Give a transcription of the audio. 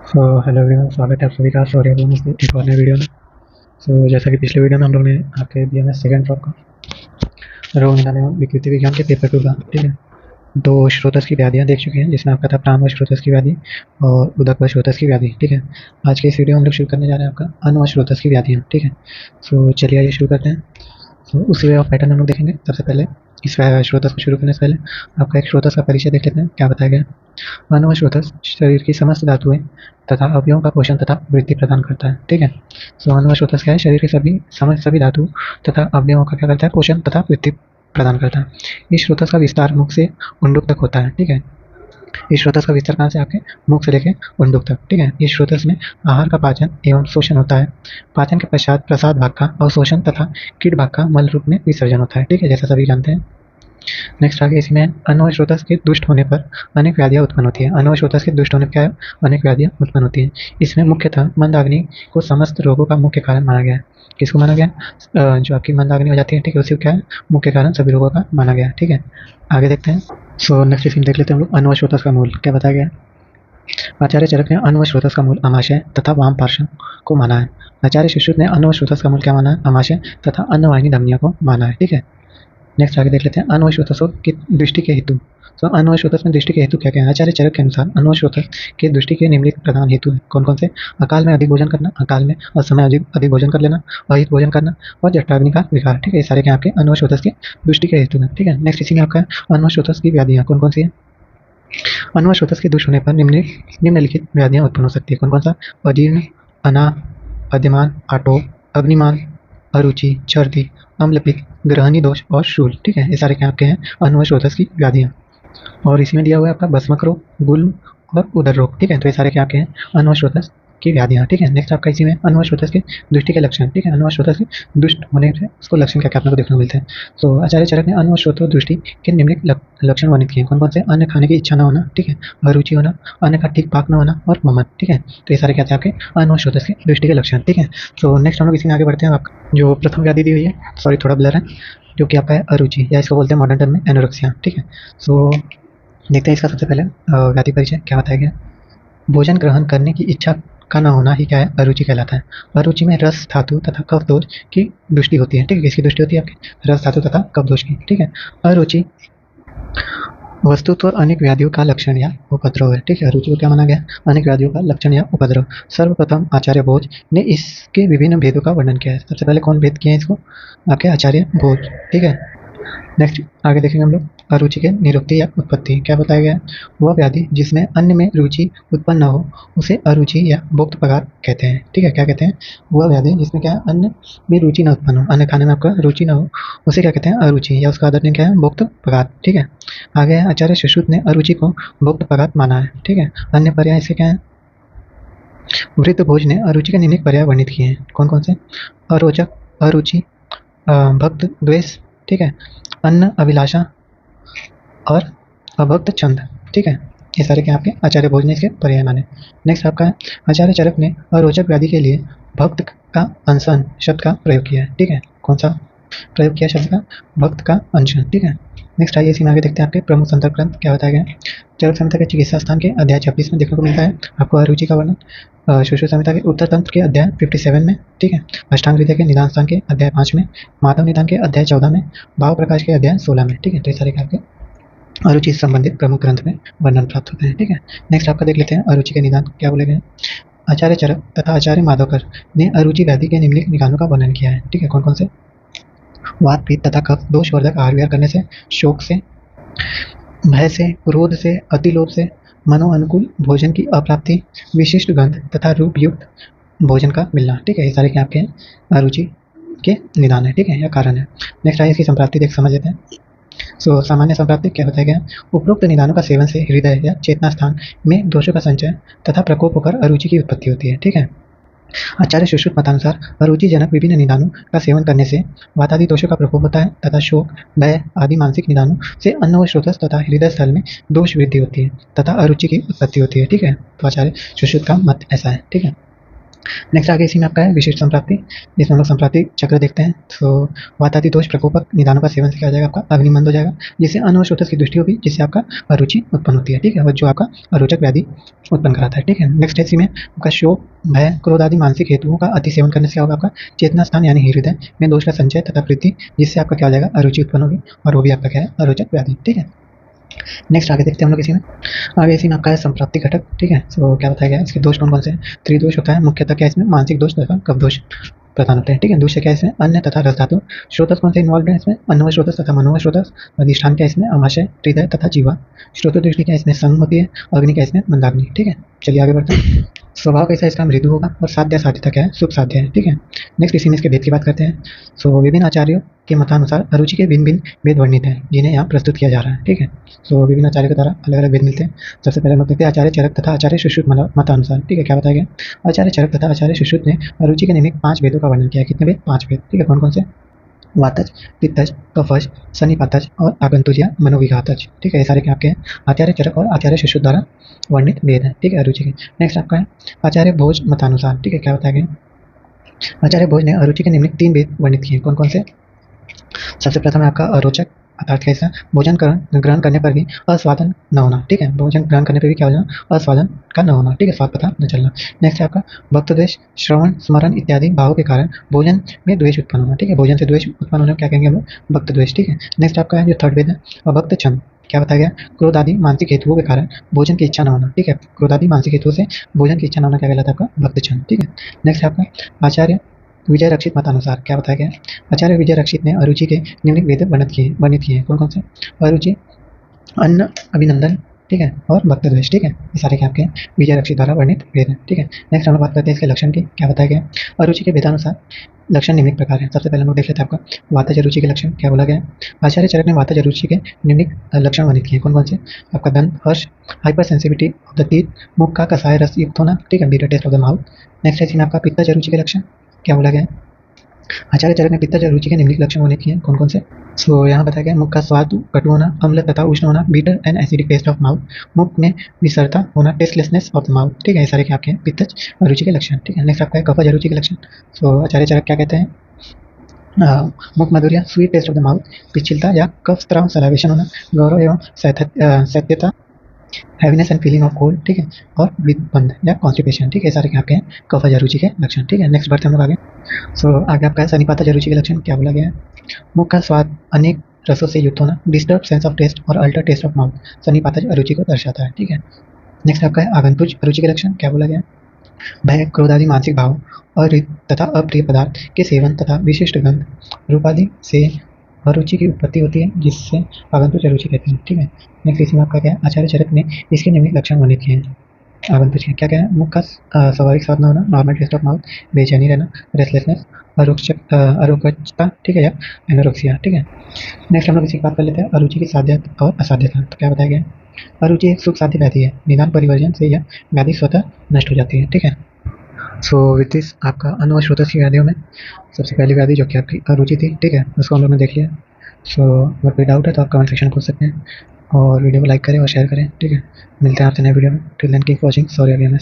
Hello everyone, स्वागत है आप सभी का सौर्य बोनस की एक और नई वीडियो में। जैसा कि पिछले वीडियो में हम लोग ने आपके दिया में सेकंड ड्रॉप का रोग निदान एवं विकृति विज्ञान के पेपर 2 का, ठीक है, 2 श्रोतस की व्याधियां देख चुके हैं, जिसमें आपका था प्राण व श्रोतस की व्याधि और उदक व श्रोतस की व्याधि, ठीक है। आज के इस वीडियो में हम लोग शुरू करने जा रहे हैं आपका अन्न व श्रोतस की व्याधियां, ठीक है। चलिए आइए शुरू करते हैं। उसी वे ऑफ पैटर्न हम लोग देखेंगे। सबसे पहले इस स्रोतस को शुरू करने से पहले आपका एक स्रोतस का परिचय देख लेते हैं, क्या बताया गया। अन्न व स्रोतस शरीर की समस्त धातुएं तथा अवयवों का पोषण तथा वृद्धि प्रदान करता है, ठीक है। अन्न व स्रोतस क्या है, शरीर के सभी धातु तथा अवयवों का क्या करता है, पोषण तथा वृद्धि प्रदान करता है। इस स्रोतस का विस्तार मुख से उंडुक तक होता है, ठीक है। इस स्रोतस का विस्तार कहाँ से, आपके मुख से लेकर उंडुक तक, ठीक है। इस स्रोतस में आहार का पाचन एवं शोषण होता है। पाचन के पश्चात प्रसाद भाग का अवशोषण तथा कीट भाग का मल रूप में विसर्जन होता है, ठीक है, जैसा सभी जानते हैं। नेक्स्ट आगे इसमें अन्न व स्रोतस के दुष्ट होने पर अनेक व्याधियां उत्पन्न होती है। अन्न व स्रोतस के दुष्ट होने पर क्या है, अनेक व्याधियां उत्पन्न होती है। इसमें मुख्यतः मंदाग्नि को समस्त रोगों का मुख्य कारण माना गया है। किसको माना गया, जो आपकी मंदाग्नि हो जाती है, ठीक है, उसी को क्या है, मुख्य कारण सभी रोगों का माना गया है, ठीक है। आगे देखते हैं। नेक्स्ट इसमें देख लेते हैं हम लोग अन्न व स्रोतस का मूल क्या बताया गया। आचार्य चरक ने अन्न व स्रोतस का मूल अमाशय तथा वाम पार्श्व को माना है। आचार्य सुश्रुत ने अन्न व स्रोतस का मूल क्या माना है, अमाशय तथा अन्नवाहिनी धमनियों को माना है, ठीक है। नेक्स्ट आगे देख लेते हैं अन्न व स्रोतसों की दृष्टि के हेतु। अन्न व स्रोतस में दृष्टि के हेतु क्या क्या है। आचार्य चरक के अनुसार अन्न व स्रोतस के दृष्टि के निम्नलिखित प्रधान हेतु है। कौन कौन से, अकाल में अधिक भोजन करना, अकाल में असमय अधिक भोजन कर लेना, अहित भोजन करना और जठराग्नि का विकार, ठीक है। ये सारे क्या आपके अन्न व स्रोतस की दृष्टि के हेतु है, ठीक है। नेक्स्ट इसी में आपका अन्न व स्रोतस की व्याधियां कौन कौन सी है। अन्न व स्रोतस के दुष्ट होने पर निम्नलिखित व्याधियां उत्पन्न हो सकती है। कौन कौन सा, अजीर्ण, अना, अद्यमान, आटो, अग्निमान, अरुचि, छर्दी, अम्लपित्त, ग्रहणी दोष और शूल, ठीक है। ये सारे क्या आपके हैं अन्न व स्रोतस की व्याधियां। और इसमें दिया हुआ है आपका भस्मक रोग, गुल्म और उदर रोग, ठीक है। तो ये सारे क्या आपके हैं अन्न व स्रोतस की व्याधियां, ठीक है। नेक्स्ट आपका इसी में अन्न व स्रोतस के दृष्टि के लक्षण, ठीक है। अन्न व स्रोतस के दुष्ट होने से उसको लक्षण क्या क्या अपने को देखने को मिलते हैं। आचार्य चरक ने अन्न व स्रोत दृष्टि के निम्नलिखित लक्षण वर्णित किए। कौन कौन से, अन्न खाने की इच्छा न होना, ठीक है, अरुचि होना, अन्न का ठीक पाक न होना और ममन, ठीक है। तो ये सारे क्या थे आपके अन्न व स्रोतस के दृष्टि के लक्षण, ठीक है। नेक्स्ट हम लोग इसी में आगे बढ़ते हैं। आपका जो प्रथम व्याधि दी हुई है, सॉरी थोड़ा ब्लर है, जो कि आपका है अरुचि, या इसको बोलते हैं मॉडर्न टर्म में एनोरेक्सिया, ठीक है। देखते हैं इसका सबसे पहले व्याधि परिचय क्या बताया गया। भोजन ग्रहण करने की इच्छा का न होना ही क्या है, अरुचि कहलाता है। अरुचि में रस धातु तथा कफ दोष की दृष्टि होती है, ठीक है। किसकी दृष्टि होती है, आपकी रस धातु तथा कफ दोष की, ठीक है। अरुचि वस्तुत्व अनेक व्याधियों का लक्षण या उपद्रव है, ठीक है। अरुचि को क्या माना गया, अनेक व्याधियों का लक्षण या उपद्रव। सर्वप्रथम आचार्य भोज ने इसके विभिन्न भेदों का वर्णन किया है। सबसे पहले कौन भेद किए हैं इसको, आपके आचार्य भोज, ठीक है। नेक्स्ट आगे देखेंगे हम लोग अरुचि के निरुक्ति या उत्पत्ति क्या बताया गया है। वह व्याधि जिसमें अन्न में रुचि उत्पन्न न हो उसे अरुचि या भुक्त पदार्थ कहते हैं, ठीक है। क्या कहते हैं, वह व्याधि जिसमें क्या है, अन्न में रुचि न उत्पन्न हो, अन्न खाने में आपका रुचि न हो, उसे क्या कहते हैं, अरुचि, या उसका अदर नेम क्या है, भुक्त पदार्थ, ठीक है। आगे है आचार्य सुश्रुत ने अरुचि को भुक्त पदार्थ माना है, ठीक है। अन्य पर्याय इसके क्या है, वृद्ध भोज ने अरुचि के निम्नलिखित पर्याय वर्णित किए हैं। कौन कौन से, अरोचक, अरुचि, भक्त द्वेष, ठीक है, अन्न अभिलाषा और अभक्त छंद, ठीक है। ये सारे क्या आपके आचार्य भोज ने इसके पर्याय माने। नेक्स्ट आपका है आचार्य चरक ने अरोचक व्याधि के लिए भक्त का अंशन शब्द का प्रयोग किया है, ठीक है। कौन सा प्रयोग किया शब्द का, भक्त का अंशन, ठीक है। नेक्स्ट आइए इसी में आगे देखते हैं आपके प्रमुख संदर्भ ग्रंथ क्या बताया गया है। चरक संहिता के चिकित्सा स्थान के अध्याय 26 में देखने को मिलता है आपको अरुचि का वर्णन। सुश्रुत संहिता के उत्तर तंत्र के अध्याय 57 में, ठीक है। अष्टांग हृदय के निदान स्थान के अध्याय 5 में, माधव निदान के अध्याय 14 में, भाव प्रकाश के अध्याय 16 में, ठीक है। तो ये सारे आपके अरुचि से संबंधित प्रमुख ग्रंथ में वर्णन प्राप्त होते हैं, ठीक है। नेक्स्ट आपका देख लेते हैं अरुचि के निदान क्या बोले गए। आचार्य चरक तथा आचार्य माधवकर ने अरुचि व्याधि के निम्नलिखित निदानों का वर्णन किया है, ठीक है। कौन कौन से, वात पित्त तथा कफ दोषवर्धक आहार विहार करने से, शोक से, भय से, क्रोध से, अतिलोभ से, मनो अनुकूल भोजन की अप्राप्ति, विशिष्ट गंध तथा रूप युक्त भोजन का मिलना, ठीक है। ये सारे क्या आपके हैं अरुचि के निदान है, ठीक है, या कारण है। नेक्स्ट आइए इसकी संप्राप्ति देख समझ लेते हैं। सामान्य संप्राप्ति क्या बताया गया, उपरोक्त निदानों का सेवन से हृदय या चेतना स्थान में दोषों का संचय तथा प्रकोप होकर अरुचि की उत्पत्ति होती है, ठीक है। आचार्य सुश्रुत मतानुसार अरुचिजनक विभिन्न निदानों का सेवन करने से वातादि दोषों का प्रकोप होता है तथा शोक, भय आदि मानसिक निदानों से अन्न व स्रोतस तथा हृदय स्थल में दोष वृद्धि होती है तथा अरुचि की उत्पत्ति होती है, ठीक है। तो आचार्य सुश्रुत का मत ऐसा है, ठीक है। नेक्स्ट आगे इसी में आपका है विशिष्ट संप्राप्ति, जिसमें हम लोग संप्राप्ति चक्र देखते हैं। तो वातादि दोष प्रकोपक निदानों का सेवन से क्या हो जाएगा, आपका अग्निमंद हो जाएगा, जिससे अनवशोतस की दृष्टि होगी, जिससे आपका अरुचि उत्पन्न होती है। ठीक है, और जो आपका अरोचक व्याधि उत्पन्न कराता है। ठीक है, नेक्स्ट इसी में आपका शोक, भय, क्रोध आदि मानसिक हेतुओं का अति सेवन करने से क्या होगा, आपका चेतना स्थान यानी हृदय में दोष का संचय तथा वृद्धि, जिससे आपका क्या हो जाएगा, अरुचि उत्पन्न होगी, और वो भी आपका क्या है, अरोचक व्याधि। ठीक है, नेक्स्ट आगे देखते हैं हम लोग इसी में। आगे इसी में आपका है संप्राप्ति घटक। ठीक है, सो क्या बताया गया, इसके दोष कौन कौन से हैं। त्रिदोष होता है मुख्यतः, क्या इसमें मानसिक दोष तथा कफ दोष प्रधान होते हैं। ठीक है, दूसरे क्या इसमें अन्न तथा रस धातु। स्रोतस कौन से इन्वॉल्व है इसमें, अन्नव स्रोतस तथा मनोव स्रोतस। अधिष्ठान क्या इसमें, आमाशय, हृदय तथा जीवा। स्रोत दृष्टि क्या इसमें संग होती है। अग्नि क्या इसमें मंदाग्नि। ठीक है, चलिए आगे बढ़ते हैं। स्वभाव कैसा इसका, मृदु होगा, और साध्य साध्यता क्या है, शुभ साध्य है। ठीक है, नेक्स्ट इसी में इसके भेद की बात करते हैं। सो विभिन्न आचार्यों के मतानुसार अरुचि के भिन्न भिन्न भेद वर्णित हैं, जिन्हें यहाँ प्रस्तुत किया जा रहा है। ठीक है, सो विभिन्न आचार्यों के द्वारा अलग अलग भेद मिलते हैं। सबसे पहले हम लोग देखते हैं आचार्य चरक तथा आचार्य सुश्रुत मतानुसार। ठीक है, क्या बताया गया, आचार्य चरक तथा आचार्य सुश्रुत ने अरुचि के निमित्त 5 भेदों का वर्णन किया है। कितने भेद, 5 भेद। ठीक है, कौन कौन से, वातज, पित्तज, कफज, सन्निपातज और आगंतुज या मनोविघातज। ठीक है, ये सारे क्या आपके हैं, आचार्य चरक और आचार्य सुश्रुत द्वारा वर्णित भेद है। ठीक है, अरुचि के। नेक्स्ट आपका है आचार्य भोज मतानुसार। ठीक है, क्या बताया गया, आचार्य भोज ने अरुचि के निम्नलिखित 3 भेद वर्णित किए। कौन कौन से, सबसे प्रथम है आपका अरोचक, अर्थात कैसा, भोजन ग्रहण करने पर भी अस्वादन न होना। ठीक है, भोजन ग्रहण करने पर भी क्या हो जाना, अस्वादन का न होना। ठीक है, स्वाद पता न चलना। नेक्स्ट है आपका भक्त द्वेष, श्रवण स्मरण इत्यादि भावों के कारण भोजन में द्वेष उत्पन्न होना। ठीक है, भोजन से द्वेष उत्पन्न होने को क्या कहेंगे हम लोग, भक्त द्वेष। ठीक है, नेक्स्ट आपका है जो थर्ड वेद है, अभक्त छंद। क्या बताया गया, क्रोध आदि मानसिक हेतुओं के कारण भोजन की इच्छा न होना। ठीक है, क्रोध आदि मानसिक हेतुओं से भोजन की इच्छा न होना क्या कहलाता है, आपका भक्त छंद। ठीक है, नेक्स्ट है आपका आचार्य विजय रक्षित मतानुसार। क्या बताया गया, आचार्य विजय रक्षित ने अरुचि के निम्नलिखित भेद वर्णित किए। कौन कौन से, अरुचि, अन्न, अभिनंदन, ठीक है, और भक्त द्वेष। ठीक है, ये सारे क्या आपके विजय रक्षित द्वारा वर्णित भेद हैं। ठीक है, नेक्स्ट हम लोग बात करते हैं इसके लक्षण की। क्या बताया गया, अरुचि के भेदानुसार लक्षण निम्नलिखित प्रकार है। सबसे पहले हम लोग देख लेते हैं आपका वातज अरुचि के लक्षण। क्या बोला गया, आचार्य चरक ने वातज अरुचि के निम्नलिखित लक्षण वर्णित किए। कौन कौन से, आपका दंत, हर्ष, hyper sensitivity of the teeth, मुख का कसाय रस युक्त होना। ठीक है, bitter taste of the mouth. Next है इसमें आपका पित्तज अरुचि के लक्षण। क्या बोला गया, आचार्य चरक ने पित्तज रुचि के निम्नलिखित लक्षण वर्णित किए। कौन कौन से, सो यहाँ बताया गया मुख का स्वाद कटु होना, अम्ल तथा उष्ण होना, bitter and acidic taste of mouth, मुख में विसरता होना, टेस्टलेसनेस ऑफ द माउथ। ठीक है, ये सारे क्या आपके हैं पित्तज रुचि के लक्षण। ठीक है, नेक्स्ट आपका है कफज रुचि के लक्षण। सो आचार्य चरक क्या कहते हैं, मुख मधुर्य, sweet taste of the mouth, पिछिलता या कफ स्त्राव सलावेशन होना, गौरव एवं सत्यता, heaviness and feeling of cold. ठीक है, और विबंध या कॉन्स्टिपेशन। ठीक है, सारे क्या आपके हैं कफ अरुचि के लक्षण। ठीक है, नेक्स्ट बढ़ते हम लोग आगे। सो आगे आपका है सन्निपात अरुचि के लक्षण। क्या बोला गया है, मुख का स्वाद अनेक रसों से युक्त होना, डिस्टर्ब सेंस ऑफ टेस्ट और अल्टर टेस्ट ऑफ माउथ, सन्निपात अरुचि को दर्शाता है। ठीक है, नेक्स्ट आपका है आगंतुज अरुचि के लक्षण। क्या बोला गया, भय, क्रोध आदि मानसिक भाव और तथा अप्रिय पदार्थ के सेवन तथा विशिष्ट गंध रूप आदि से अरुचि की उत्पत्ति होती है, जिससे आगंतुज अरुचि कहते हैं। ठीक है, नेक्स्ट इसमें आपका क्या है, आचार्य चरक ने इसके निम्नलिखित लक्षण वर्णित किए हैं। आगंतुज के क्या क्या है, मुख का स्वाभाविक स्वाद न होना, नॉर्मल टेस्ट ऑफ माउथ, बेचैनी रहना, रेस्टलेसनेस, अरोगजता। ठीक है, या एनोरेक्सिया। ठीक है, नेक्स्ट हम लोग इसी की बात कर लेते हैं अरुचि की साध्यता और असाध्यता। तो क्या बताया गया, अरुचि एक सुख साध्य व्याधि है, निदान परिवर्जन से यह व्याधि स्वतः नष्ट हो जाती है। ठीक है, सो विद दिस आपका अनवश्रोतस की व्याधियों में सबसे पहली व्याधि जो कि आपकी अरुचि थी। ठीक है, उसको हम लोग ने देख लिया। सो अगर कोई डाउट है तो आप कमेंट सेक्शन पूछ सकते हैं, और वीडियो को लाइक करें और शेयर करें। ठीक है, मिलते हैं आपसे नए वीडियो में। Till then keep watching sorry again.